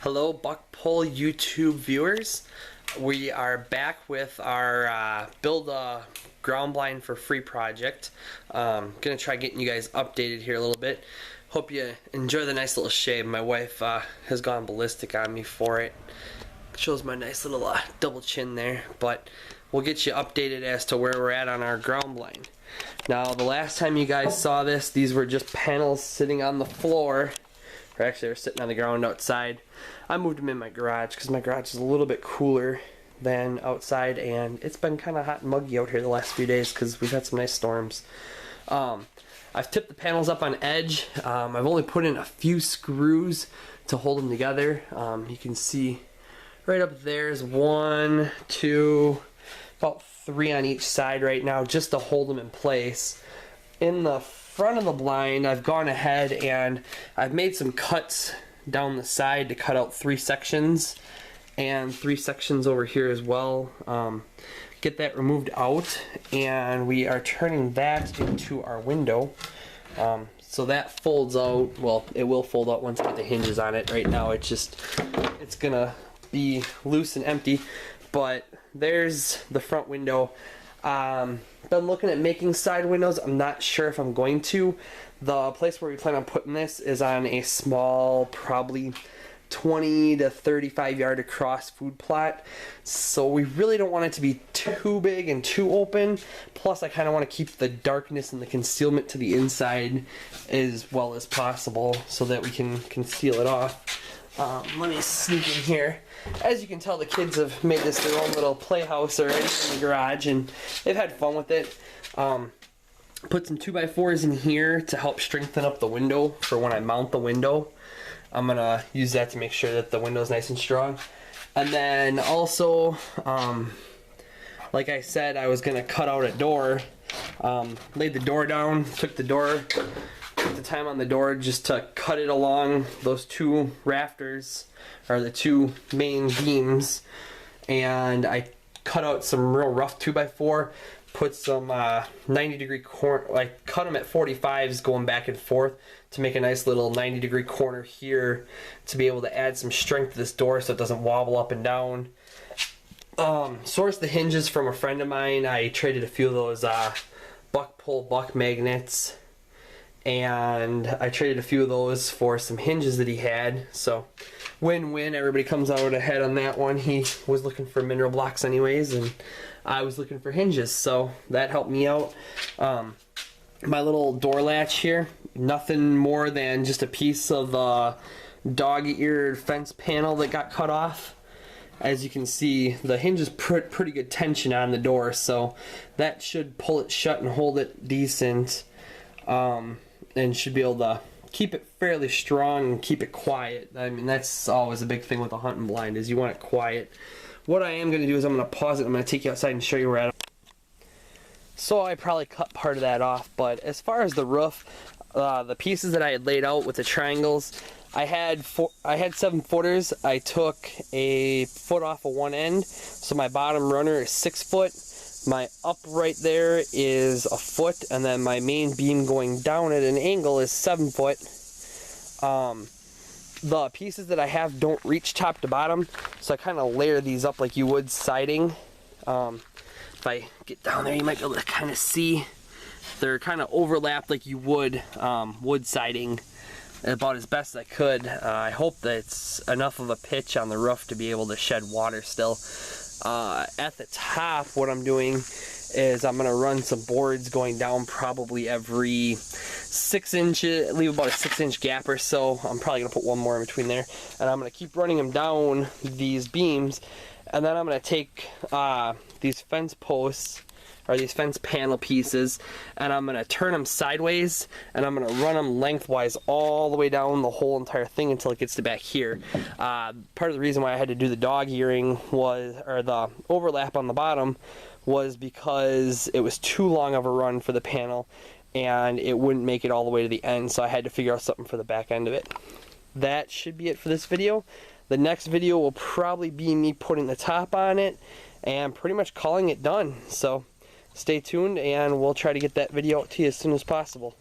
Hello BuckPole YouTube viewers. We are back with our build a ground blind for free project. Gonna try getting you guys updated here a little bit. Hope you enjoy the nice little shave. My wife has gone ballistic on me for it. Shows my nice little double chin there, but we'll get you updated as to where we're at on our ground blind. Now, the last time you guys saw this, these were just panels sitting on the floor. Or actually, they're sitting on the ground outside. I moved them in my garage because my garage is a little bit cooler than outside, and it's been kind of hot and muggy out here the last few days because we've had some nice storms. I've tipped the panels up on edge. I've only put in a few screws to hold them together. You can see right up there is 1, 2, about 3 on each side right now just to hold them in place. In the front of the blind, I've gone ahead and I've made some cuts down the side to cut out 3 sections and 3 sections over here as well. Get that removed out, and we are turning that into our window. So that folds out. Well, it will fold out once I get the hinges on it. Right now it's gonna be loose and empty, but there's the front window. Been looking at making side windows. I'm not sure if I'm going to. The place where we plan on putting this is on a small, probably 20 to 35 yard across food plot, so we really don't want it to be too big and too open. Plus, I kind of want to keep the darkness and the concealment to the inside as well as possible so that we can conceal it off. Let me sneak in here. As you can tell, the kids have made this their own little playhouse already in the garage, and they've had fun with it. Put some 2x4s in here to help strengthen up the window for when I mount the window. I'm gonna use that to make sure that the window is nice and strong. And then also, like I said, I was gonna cut out a door. Laid the door down, took the time on the door just to cut it along those 2 rafters, or the 2 main beams, and I cut out some real rough 2x4, put some 90-degree corner, like cut them at 45s going back and forth to make a nice little 90-degree corner here to be able to add some strength to this door so it doesn't wobble up and down. Sourced the hinges from a friend of mine. I traded a few of those BuckPole buck magnets, and I traded a few of those for some hinges that he had. So win-win, everybody comes out ahead on that one. He was looking for mineral blocks anyways, and I was looking for hinges, so that helped me out. My little door latch here, nothing more than just a piece of dog-eared fence panel that got cut off. As you can see, the hinges put pretty good tension on the door, so that should pull it shut and hold it decent, and should be able to keep it fairly strong and keep it quiet. I mean, that's always a big thing with a hunting blind, is you want it quiet. What I am going to do is I'm going to pause it. I'm going to take you outside and show you where we're at. So I probably cut part of that off, but as far as the roof, the pieces that I had laid out with the triangles, I had 7 footers. I took a foot off of one end, so my bottom runner is 6 foot. My up right there is a foot, and then my main beam going down at an angle is 7 foot. The pieces that I have don't reach top to bottom, so I kind of layer these up like you would siding. If I get down there, you might be able to kind of see they're kind of overlapped like you would wood siding, about as best I could. I hope that it's enough of a pitch on the roof to be able to shed water still. At the top, what I'm doing is I'm going to run some boards going down probably every 6 inches, leave about a 6-inch gap or so. I'm probably going to put one more in between there, and I'm going to keep running them down these beams, and then I'm going to take these fence posts, or these fence panel pieces, and I'm going to turn them sideways, and I'm going to run them lengthwise all the way down the whole entire thing until it gets to back here. Part of the reason why I had to do the dog earring was, or the overlap on the bottom, was because it was too long of a run for the panel and it wouldn't make it all the way to the end, so I had to figure out something for the back end of it. That should be it for this video. The next video will probably be me putting the top on it and pretty much calling it done. So stay tuned, and we'll try to get that video out to you as soon as possible.